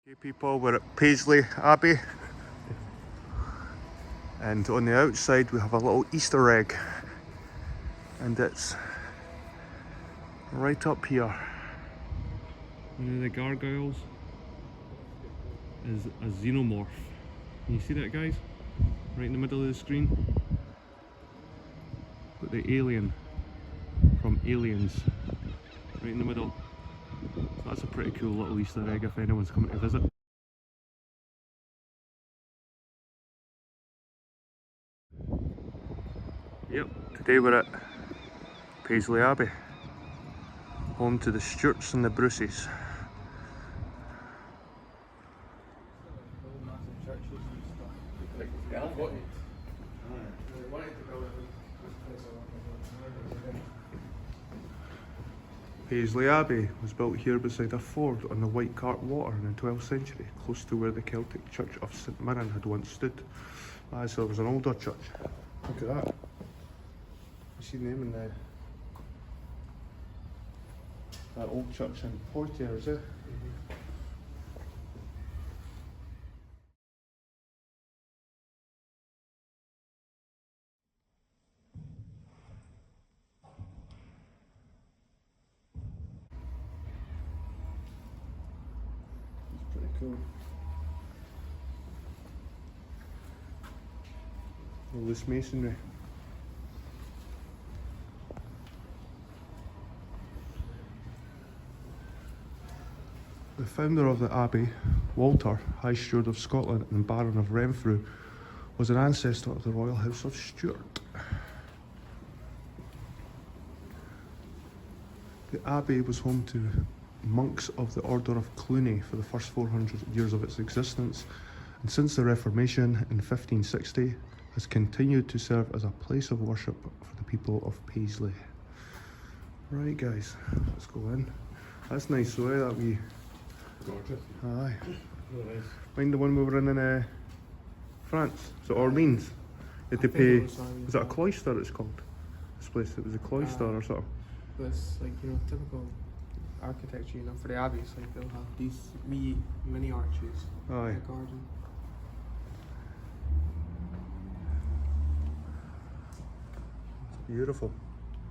Okay people, we're at Paisley Abbey and on the outside we have a little Easter egg and it's right up here. One of the gargoyles is a xenomorph. Can you see that, guys? Right in the middle of the screen. Got the alien from Aliens right in the middle. So that's a pretty cool little Easter egg if anyone's coming to visit. Yep, today we're at Paisley Abbey, home to the Stewarts and the Bruces. Paisley Abbey was built here beside a ford on the White Cart Water in the 12th century, close to where the Celtic church of St Mirren had once stood. So it was an older church. Look at that. You see the name in there? That old church in Poitiers, is it? It's pretty cool. All this masonry. The founder of the abbey, Walter, High Steward of Scotland and Baron of Renfrew, was an ancestor of the royal house of Stewart. The abbey was home to monks of the Order of Cluny for the first 400 years of its existence, and since the Reformation in 1560 has continued to serve as a place of worship for the people of Paisley. Right guys, let's go in. That's nice though, that wee... Gorgeous. Aye. Really nice. Mind the one we were in France? So Orleans. You had to pay. Was it a cloister it's called? This place, it was a cloister or something. This, like, you know, typical architecture, you know, for the abbeys, like they'll have these wee mini arches in Aye. the garden. Beautiful.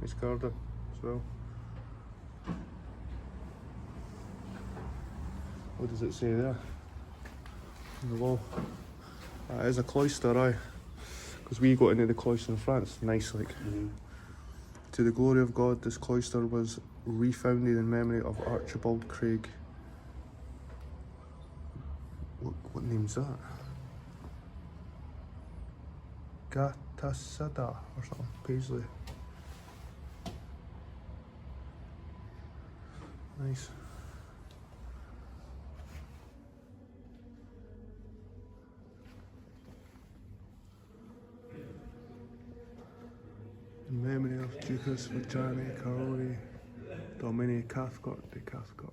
Nice garden as well. What does it say there? On the wall. That is a cloister, aye. Because we got into the cloister in France. Nice, like. To the glory of God, this cloister was refounded in memory of Archibald Craig. What name's that? Gatasada or something. Paisley. Nice. In memory of Ducas Vagini Caroli Domini Cathcart de Cathcart.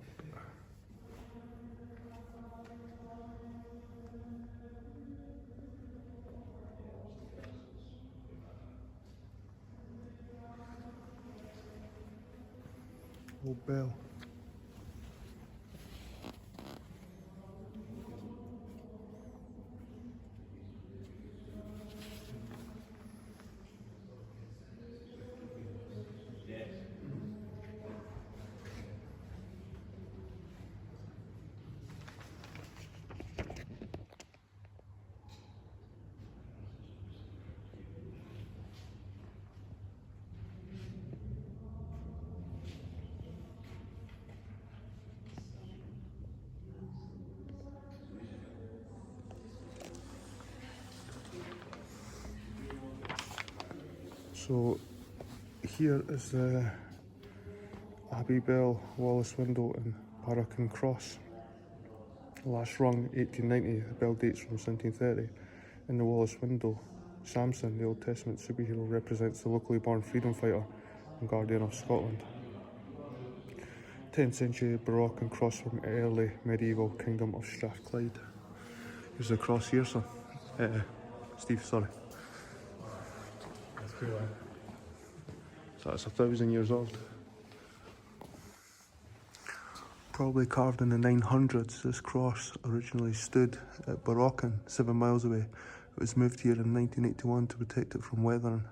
Old bell. So here is the Abbey Bell, Wallace window and Barracan Cross. Last rung 1890, the bell dates from 1730. In the Wallace window, Samson, the Old Testament superhero, represents the locally born freedom fighter and guardian of Scotland. 10th century Baroque and cross from early medieval kingdom of Strathclyde. Here's the cross here, son. Steve, sorry. That's cool, eh? So that's 1,000 years old. probably carved in the 900s. This cross originally stood at Barochan, 7 miles away. It was moved here in 1981 to protect it from weathering.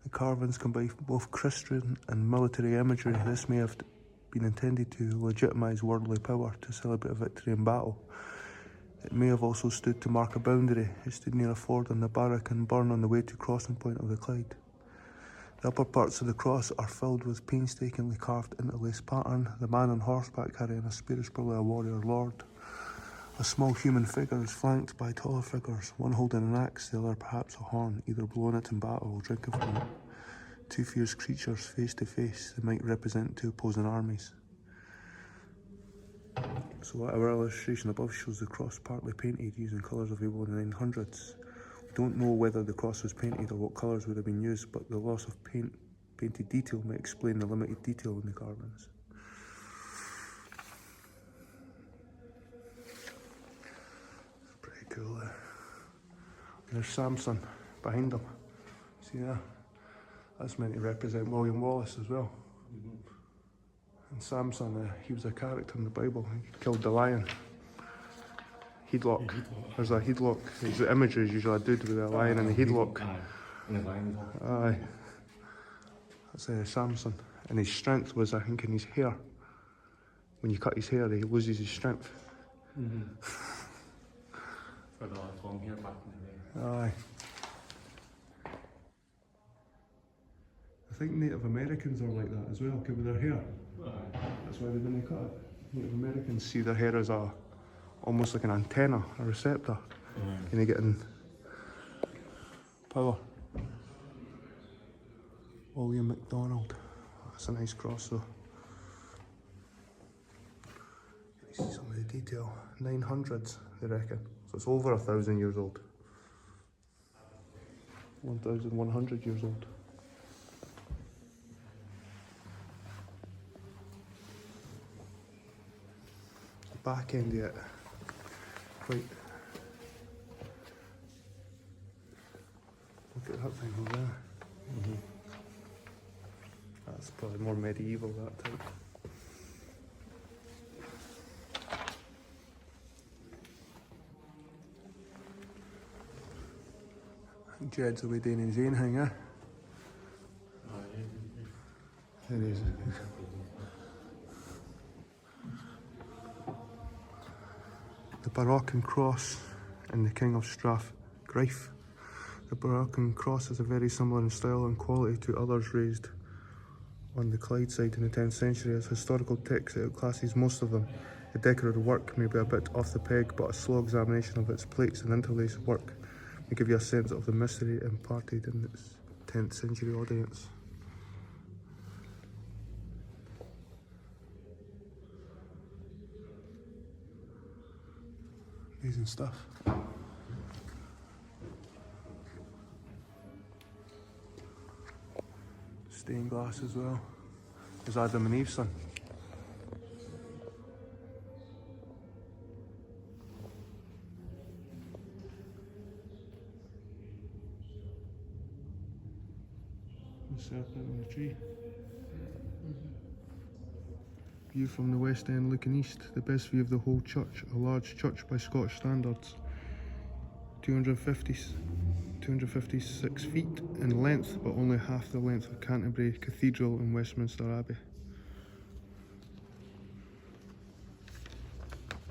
The carvings combine both Christian and military imagery. This may have been intended to legitimise worldly power, to celebrate a victory in battle. It may have also stood to mark a boundary. It stood near a ford on the Barrack and Burn on the way to crossing point of the Clyde. The upper parts of the cross are filled with painstakingly carved interlace pattern. The man on horseback carrying a spear is probably a warrior lord. A small human figure is flanked by taller figures, one holding an axe, the other perhaps a horn, either blowing it in battle or drinking from it. Two fierce creatures face to face. They might represent two opposing armies. So our illustration above shows the cross partly painted using colours available in the 900s. We don't know whether the cross was painted or what colours would have been used, but the loss of painted detail may explain the limited detail in the carvings. Pretty cool there. There's Samson behind him. See there? That's meant to represent William Wallace as well. And Samson, he was a character in the Bible. He killed the lion. Headlock. There's a headlock. The imagery is usually a dude with a lion in a headlock. Aye. That's Samson. And his strength was, I think, in his hair. When you cut his hair, he loses his strength. For the long hair back in the day. Aye. I think Native Americans are like that as well, with their hair. That's why they didn't cut it. Native Americans see their hair as almost like an antenna, a receptor. And they get in power. William MacDonald. That's a nice cross though. Can you see some of the detail? 900s, they reckon. So it's over 1,000 years old. 1,100 years old. The back end of it, quite. Look at that thing over there. That's probably more medieval, that type. Jed's away doing his own thing, eh? There he is. The Barochan cross and the King of Strathgraif. The Barochan cross is very similar in style and quality to others raised on the Clyde side in the 10th century. As historical text, it outclasses most of them. The decorative work may be a bit off the peg, but a slow examination of its plates and interlace work may give you a sense of the mystery imparted in its 10th century audience. Amazing stuff. Stained glass as well. There's Adam and Eve's son. The serpent on the tree. View from the west end looking east. The best view of the whole church. A large church by Scottish standards. 256 feet in length, but only half the length of Canterbury Cathedral and Westminster Abbey.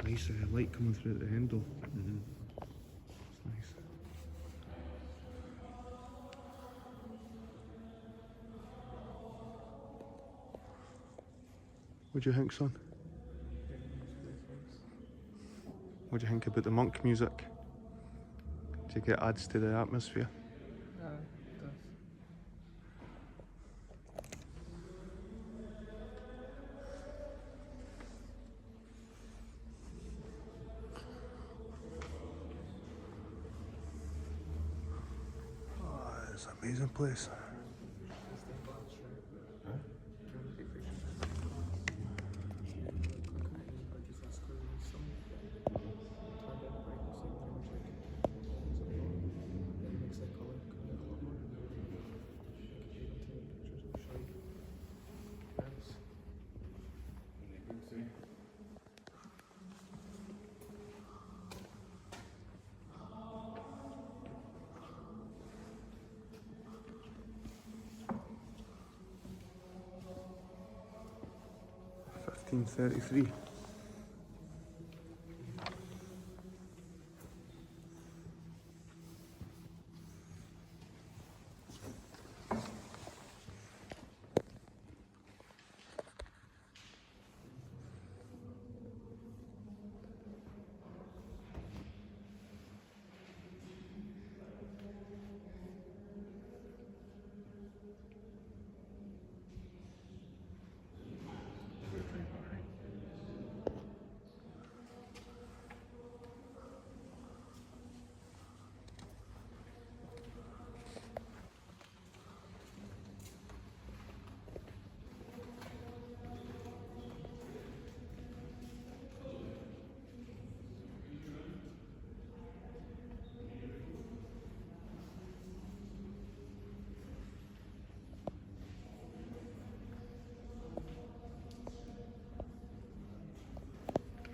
Nice light coming through at the handle. It's nice. What do you think, son? What do you think about the monk music? Do you think it adds to the atmosphere? Yeah, it does. Oh, it's an amazing place. 1533.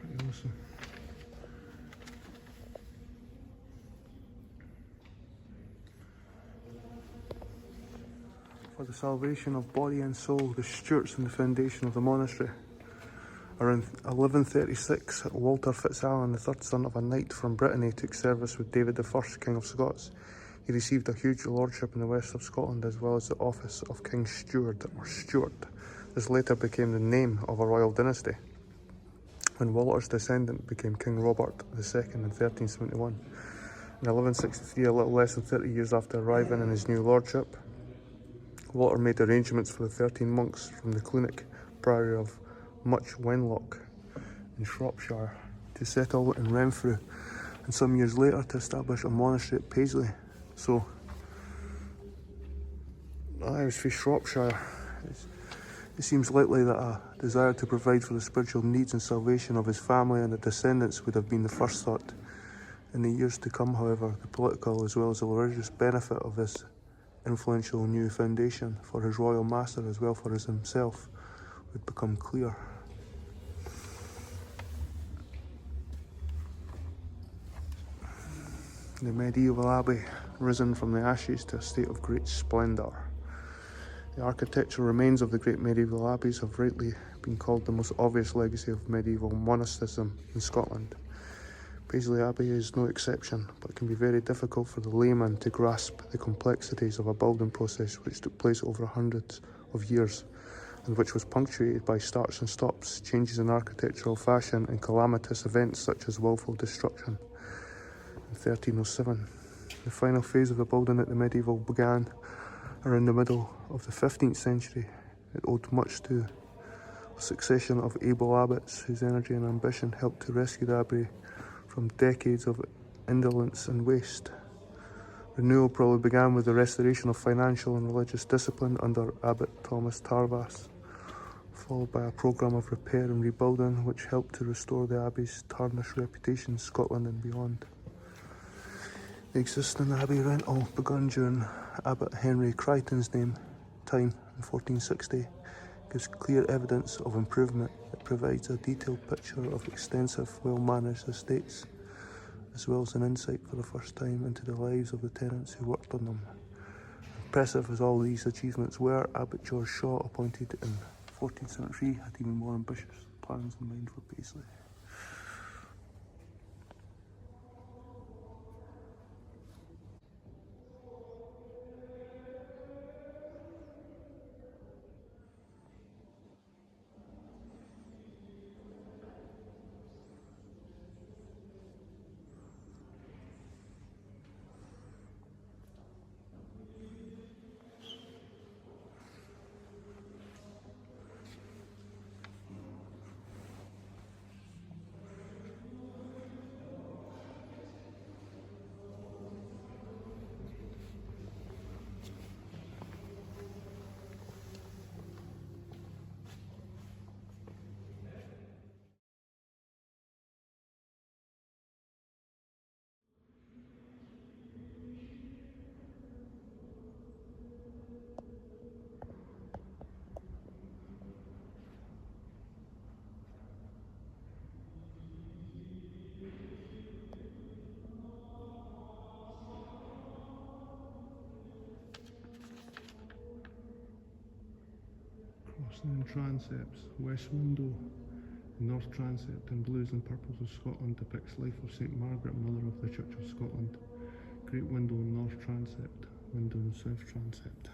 Pretty awesome. For the salvation of body and soul, the Stewarts in the foundation of the monastery. Around 1136, Walter Fitzalan, the third son of a knight from Brittany, took service with David I, King of Scots. He received a huge lordship in the west of Scotland, as well as the office of King Stewart or Stewart. This later became the name of a royal dynasty, when Walter's descendant became King Robert II in 1371. In 1163, a little less than 30 years after arriving in his new lordship, Walter made arrangements for the 13 monks from the Clunic Priory of Much Wenlock in Shropshire to settle in Renfrew, and some years later to establish a monastery at Paisley. So, I was for Shropshire. It seems likely that a desire to provide for the spiritual needs and salvation of his family and the descendants would have been the first thought. In the years to come, however, the political as well as the religious benefit of this influential new foundation for his royal master as well for himself would become clear. The medieval abbey, risen from the ashes to a state of great splendour. The architectural remains of the great medieval abbeys have rightly been called the most obvious legacy of medieval monasticism in Scotland. Paisley Abbey is no exception, but it can be very difficult for the layman to grasp the complexities of a building process which took place over hundreds of years and which was punctuated by starts and stops, changes in architectural fashion and calamitous events such as willful destruction. In 1307, the final phase of the building at the medieval began around the middle of the 15th century. It owed much to a succession of able abbots whose energy and ambition helped to rescue the abbey from decades of indolence and waste. Renewal probably began with the restoration of financial and religious discipline under Abbot Thomas Tarvas, followed by a programme of repair and rebuilding which helped to restore the abbey's tarnished reputation in Scotland and beyond. The existing abbey rental begun during Abbot Henry Crichton's time in 1460 gives clear evidence of improvement. It provides a detailed picture of extensive, well-managed estates, as well as an insight for the first time into the lives of the tenants who worked on them. Impressive as all these achievements were, Abbot George Shaw, appointed in 1473, had even more ambitious plans in mind for Paisley. Crossing transepts, west window, North transept in blues and purples of Scotland depicts life of St Margaret, Mother of the Church of Scotland. Great window in north transept, window in south transept.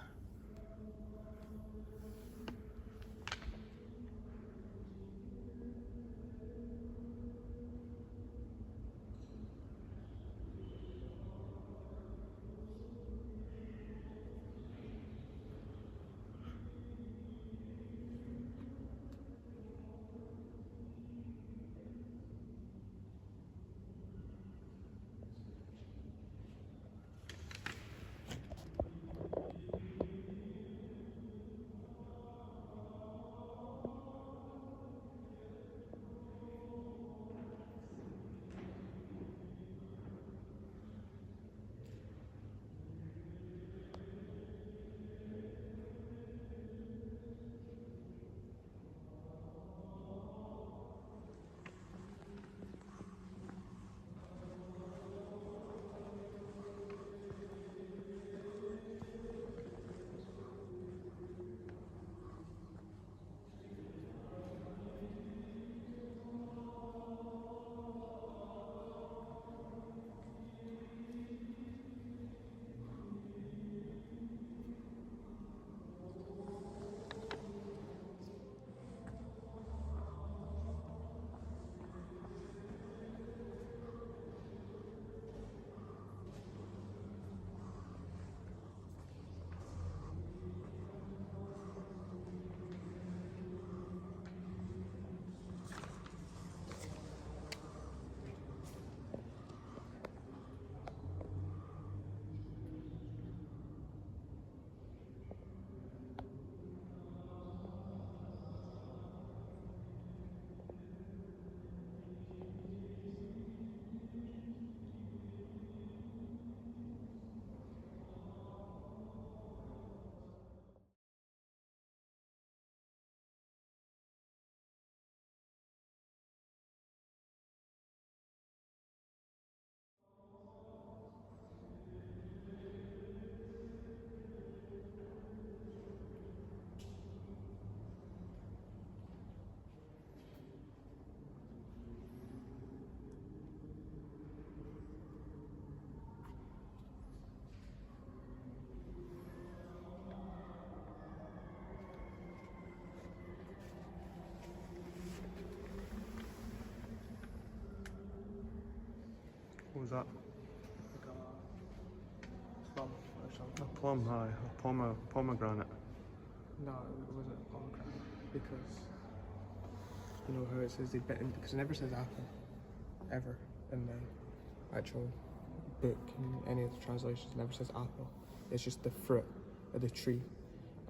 What was that? Like a plum or A something. plum, aye. A pomegranate. No, it wasn't a pomegranate because you know how it says they bit into, because it never says apple ever in the actual book, in any of the translations it never says apple. It's just the fruit of the tree,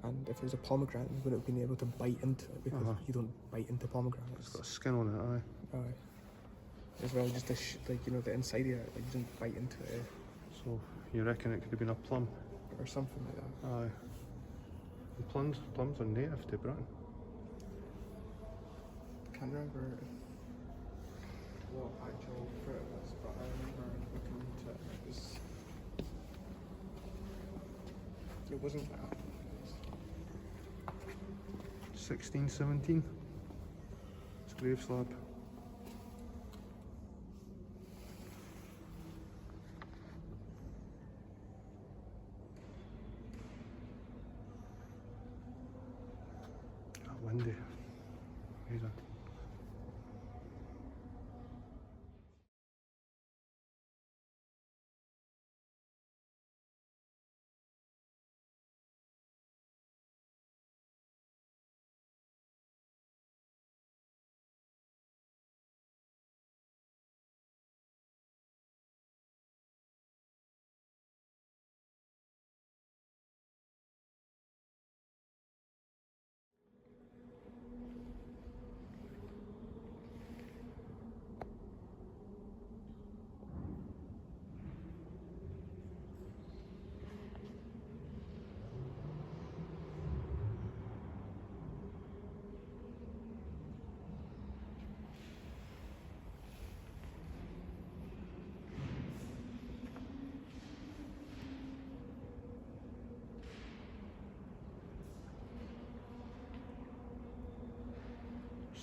and if it was a pomegranate you wouldn't have been able to bite into it because you don't bite into pomegranates. It's got a skin on it, aye. Aye. As well, just like, you know, the inside of it, like you didn't bite into it So you reckon it could have been a plum? or something like that. Aye. And plums are native to Britain. Can't remember what actual fruit it was, but I remember looking into it. It wasn't that. 1617. It's grave slab. Windy. Amazing.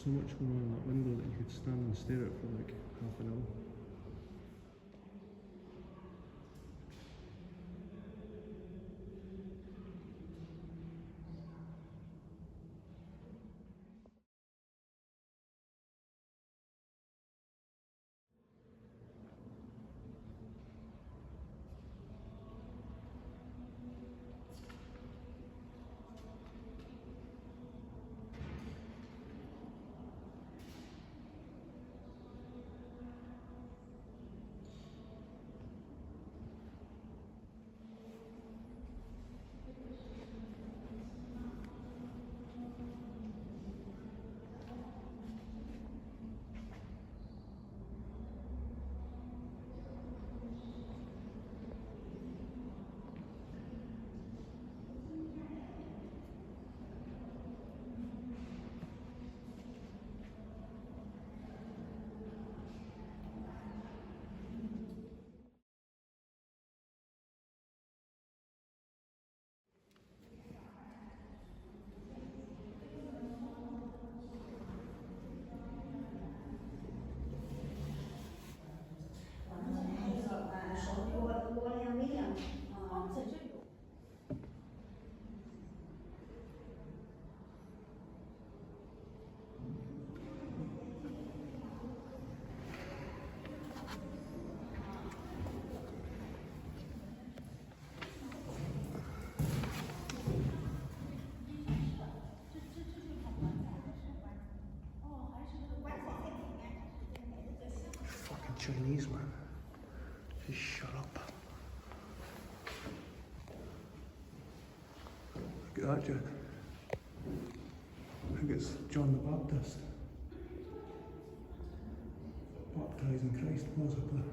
so much going on in that window that you could stand and stare at for like half an hour. Chinese, man. Just shut up. Look at that, Jack. I think it's John the Baptist. Baptising Christ, possibly.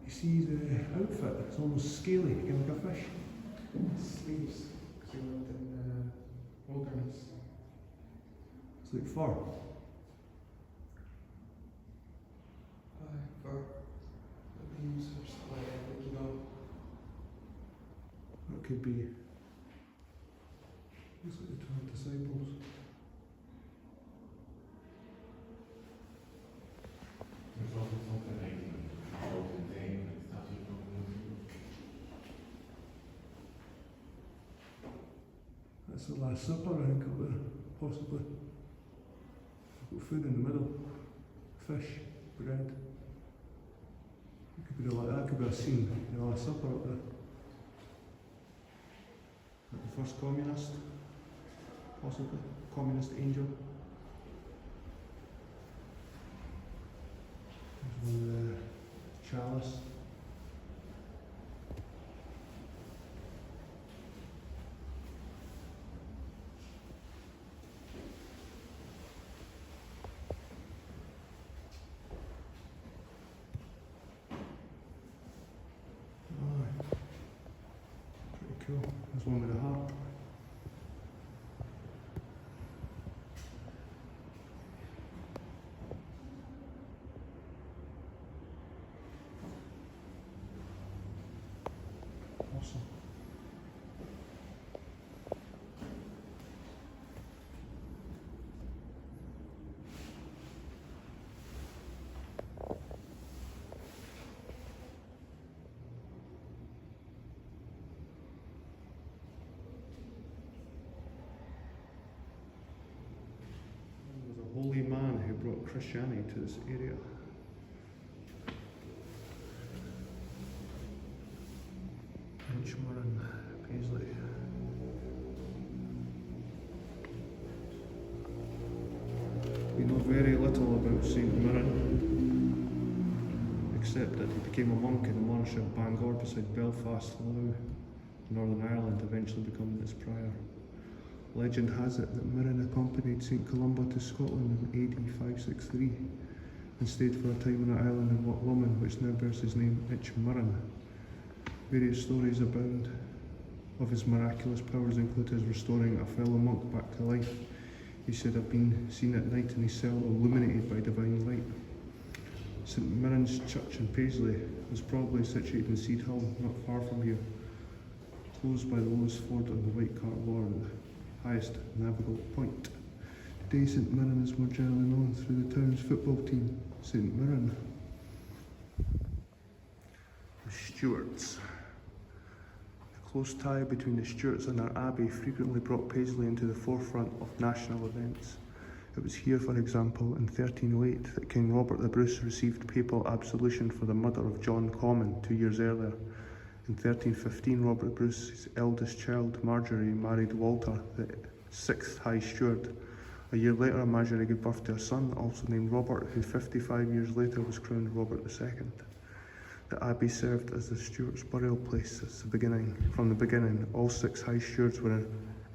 You see the outfit? It's almost scaly, again like a fish. Sleeves, because he lived in the wilderness. It's like fur. For the leaves or something like that, like, you know. That could be. Looks like the 12 disciples. There's also something like out and day and stuff you know. That's the Last Supper, I think, up there, possibly. Got food in the middle, fish, bread. It could be like that could be a scene, the Last Supper up there. Like the first communist, possibly, communist angel. There's one of the chalice. Cool. There's one with a harp. Awesome. Holy man who brought Christianity to this area. Inchmurren, Paisley. We know very little about St Mirren, except that he became a monk in the monastery of Bangor beside Belfast, Northern Ireland, eventually becoming its prior. Legend has it that Mirren accompanied St Columba to Scotland in AD 563 and stayed for a time on an island in Loch Lomond, which now bears his name, Inchmurren. Various stories abound of his miraculous powers include his restoring a fellow monk back to life. He said have been seen at night in his cell illuminated by divine light. St Mirren's church in Paisley was probably situated in Seed Hill, not far from here. closed by the lowest ford on the White Cart Wall, the highest navigable point. Today St Mirren is more generally known through the town's football team, St Mirren. The Stewarts. The close tie between the Stewarts and their abbey frequently brought Paisley into the forefront of national events. It was here, for example, in 1308 that King Robert the Bruce received papal absolution for the murder of John Comyn 2 years earlier. In 1315, Robert Bruce's eldest child, Marjorie, married Walter, the 6th High Steward. A year later, Marjorie gave birth to a son, also named Robert, who 55 years later was crowned Robert II. The abbey served as the Stewarts' burial place since the beginning. From the beginning, all 6 High Stewards were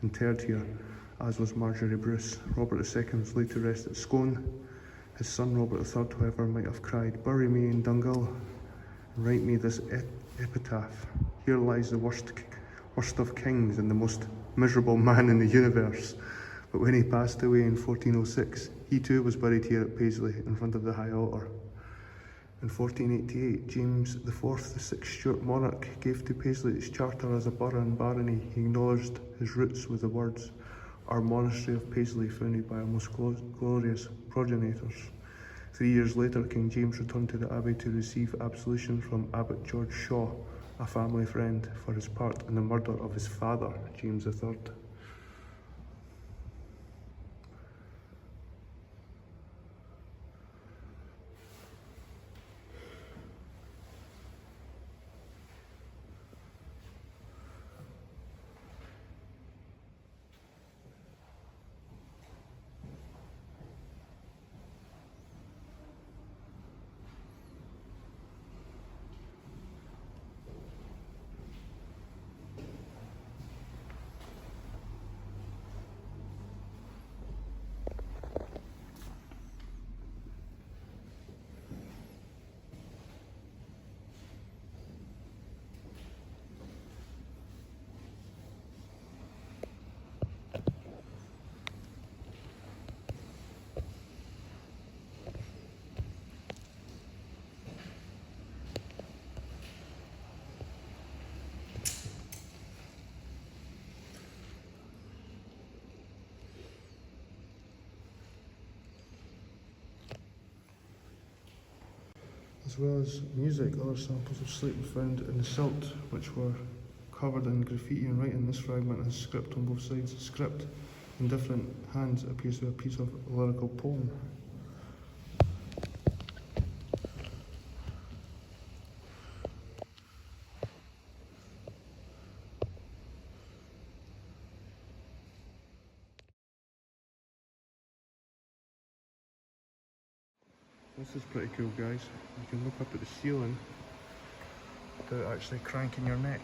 interred here, as was Marjorie Bruce. Robert II was laid to rest at Scone. His son Robert III, however, might have cried, "Bury me in Dungal, and write me this epitaph. Here lies the worst of kings and the most miserable man in the universe." But when he passed away in 1406, he too was buried here at Paisley in front of the high altar. In 1488, James IV, the 6th Stuart monarch, gave to Paisley its charter as a borough and barony. He acknowledged his roots with the words, "Our monastery of Paisley, founded by our most glorious progenitors." 3 years later, King James returned to the abbey to receive absolution from Abbot George Shaw, a family friend, for his part in the murder of his father, James III. As well as music, other samples of slate were found in the silt, which were covered in graffiti and writing. This fragment has script on both sides. The script in different hands appears to be a piece of a lyrical poem. This is pretty cool, guys. You can look up at the ceiling without actually cranking your neck.